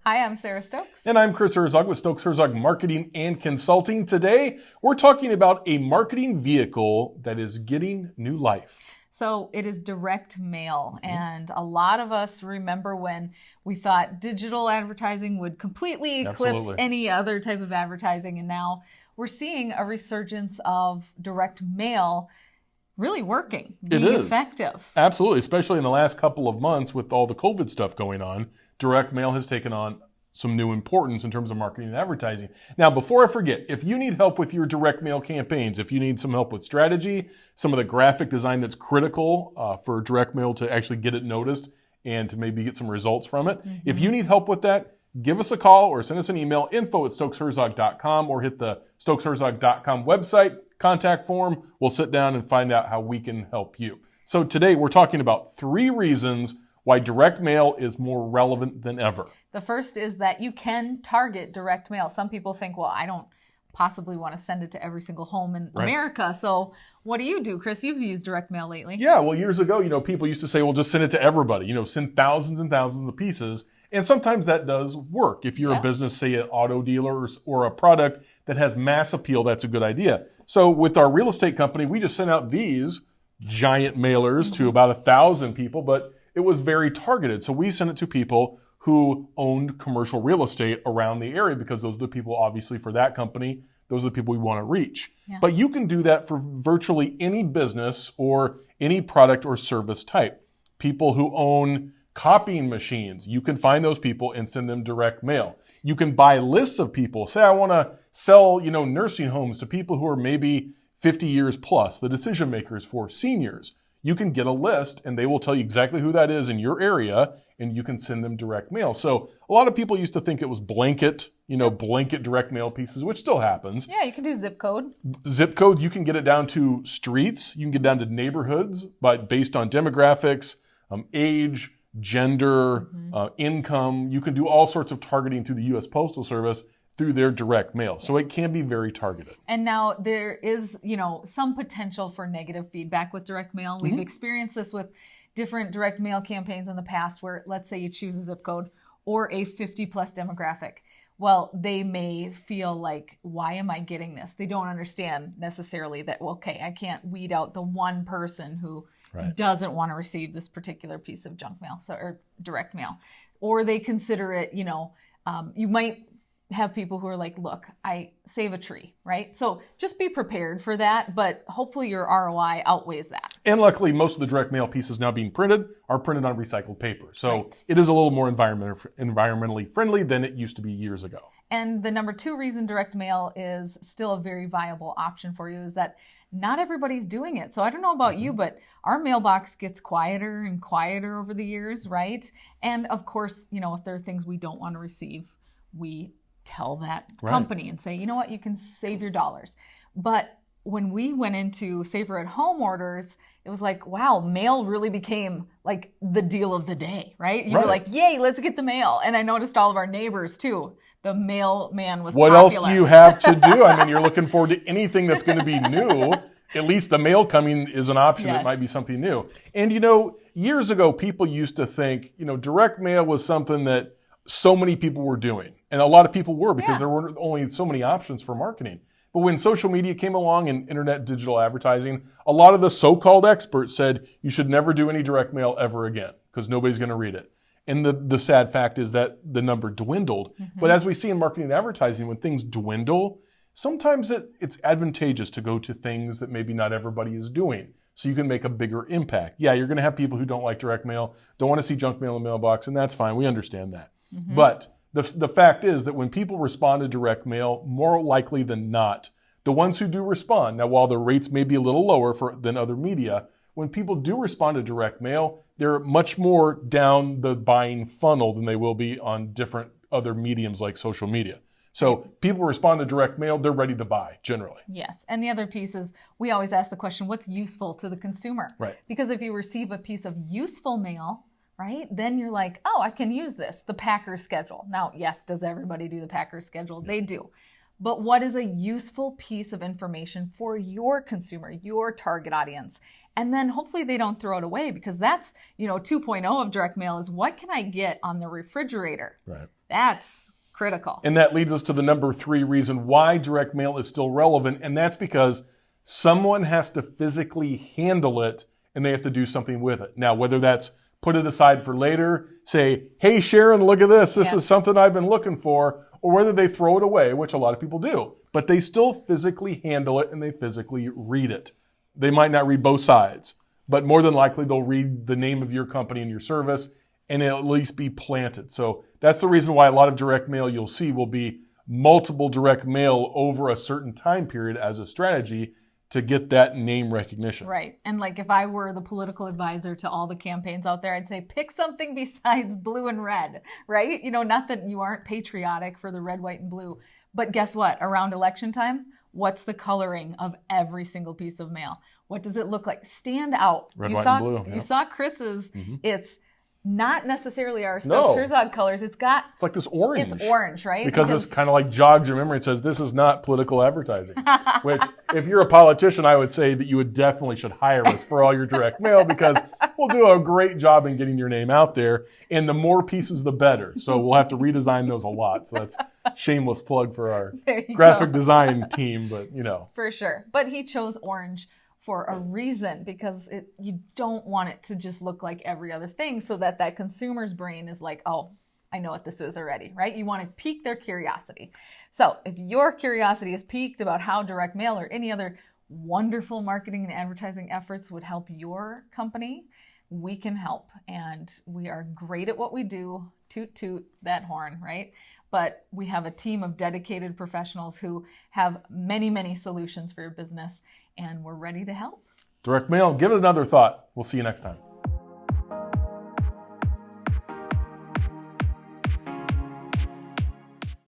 Hi, I'm Sarah Stokes. And I'm Chris HERZOG with Stokes HERZOG Marketing and Consulting. Today, we're talking about a marketing vehicle that is getting new life. So it is direct mail. And a lot of us remember when we thought digital advertising would completely eclipse any other type of advertising. And now we're seeing a resurgence of direct mail really working, being effective. Absolutely, especially in the last couple of months with all the COVID stuff going on. Direct mail has taken on some new importance in terms of marketing and advertising. Now, before I forget, if you need help with your direct mail campaigns, if you need some help with strategy, some of the graphic design that's critical for direct mail to actually get it noticed and to maybe get some results from it, if you need help with that, give us a call or send us an email, info@stokesherzog.com, or hit the stokesherzog.com website contact form. We'll sit down and find out how we can help you. So today we're talking about 3 reasons why direct mail is more relevant than ever. The first is that you can target direct mail. Some people think, well, I don't possibly want to send it to every single home in America. So what do you do, Chris? You've used direct mail lately. Yeah, well, years ago, people used to say, well, just send it to everybody, send thousands and thousands of pieces. And sometimes that does work. If you're a business, say an auto dealer or a product that has mass appeal, that's a good idea. So with our real estate company, we just sent out these giant mailers to about 1,000 people, but it was very targeted. So we sent it to people who owned commercial real estate around the area because those are the people, obviously, for that company, those are the people we want to reach. Yeah. But you can do that for virtually any business or any product or service type. People who own copying machines, you can find those people and send them direct mail. You can buy lists of people. Say I want to sell, nursing homes to people who are maybe 50 years plus, the decision makers for seniors. You can get a list and they will tell you exactly who that is in your area, and you can send them direct mail. So a lot of people used to think it was blanket direct mail pieces, which still happens. Yeah, you can do zip code. Zip codes, you can get it down to streets. You can get down to neighborhoods, but based on demographics, age, gender, income. You can do all sorts of targeting through the U.S. Postal Service through their direct mail. So it can be very targeted. And now there is, some potential for negative feedback with direct mail. We've experienced this with different direct mail campaigns in the past where, let's say you choose a zip code or a 50 plus demographic. Well, they may feel like, why am I getting this? They don't understand necessarily that, I can't weed out the one person who doesn't want to receive this particular piece of junk mail or direct mail. Or they consider it, you might have people who are like, look, I save a tree, right? So just be prepared for that, but hopefully your ROI outweighs that. And luckily, most of the direct mail pieces now being printed are printed on recycled paper. So it is a little more environmentally friendly than it used to be years ago. And the number 2 reason direct mail is still a very viable option for you is that not everybody's doing it. So I don't know about you, but our mailbox gets quieter and quieter over the years, right? And of course, if there are things we don't want to receive, we tell that company and say, you know what, you can save your dollars. But when we went into safer at home orders, it was like, wow, mail really became like the deal of the day, right? You were like, yay, let's get the mail. And I noticed all of our neighbors too. The mailman was popular. What else do you have to do? I mean, you're looking forward to anything that's going to be new. At least the mail coming is an option. It might be something new. And years ago, people used to think, direct mail was something that so many people were doing. And a lot of people were because there were only so many options for marketing. But when social media came along and internet digital advertising, a lot of the so-called experts said you should never do any direct mail ever again because nobody's going to read it. And the sad fact is that the number dwindled. But as we see in marketing and advertising, when things dwindle, sometimes it's advantageous to go to things that maybe not everybody is doing. So you can make a bigger impact. Yeah, you're going to have people who don't like direct mail, don't want to see junk mail in the mailbox, and that's fine. We understand that. But the fact is that when people respond to direct mail, more likely than not, the ones who do respond, now while the rates may be a little lower than other media, when people do respond to direct mail, they're much more down the buying funnel than they will be on different other mediums like social media. So people respond to direct mail, they're ready to buy generally. Yes. And the other piece is we always ask the question, what's useful to the consumer? Right. Because if you receive a piece of useful mail, right, then you're like, oh, I can use this, the Packers schedule. Now, yes, does everybody do the Packers schedule? Yes. They do. But what is a useful piece of information for your consumer, your target audience? And then hopefully they don't throw it away, because that's, 2.0 of direct mail is what can I get on the refrigerator? Right. That's critical. And that leads us to the number 3 reason why direct mail is still relevant, and that's because someone has to physically handle it and they have to do something with it. Now, whether that's put it aside for later, say, hey, Sharon, look at this. This is something I've been looking for, or whether they throw it away, which a lot of people do. But they still physically handle it and they physically read it. They might not read both sides, but more than likely they'll read the name of your company and your service, and it'll at least be planted. So that's the reason why a lot of direct mail you'll see will be multiple direct mail over a certain time period as a strategy to get that name recognition. Right. And like if I were the political advisor to all the campaigns out there, I'd say pick something besides blue and red, right? You know, not that you aren't patriotic for the red, white, and blue, but guess what? Around election time, what's the coloring of every single piece of mail? What does it look like? Stand out. Red, white, and blue. You saw Chris's. It's not necessarily our Stokes HERZOG colors. It's like this orange. It's orange, right? Because it's kind of like jogs your memory and says, this is not political advertising. Which, if you're a politician, I would say that you definitely should hire us for all your direct mail, because we'll do a great job in getting your name out there. And the more pieces, the better. So we'll have to redesign those a lot. So that's shameless plug for our graphic design team, but you know. For sure. But he chose orange for a reason, because you don't want it to just look like every other thing, so that consumer's brain is like, oh, I know what this is already, right? You want to pique their curiosity. So if your curiosity is piqued about how direct mail or any other wonderful marketing and advertising efforts would help your company, we can help. And we are great at what we do. Toot, toot that horn, right? But we have a team of dedicated professionals who have many, many solutions for your business, and we're ready to help. Direct mail, give it another thought. We'll see you next time.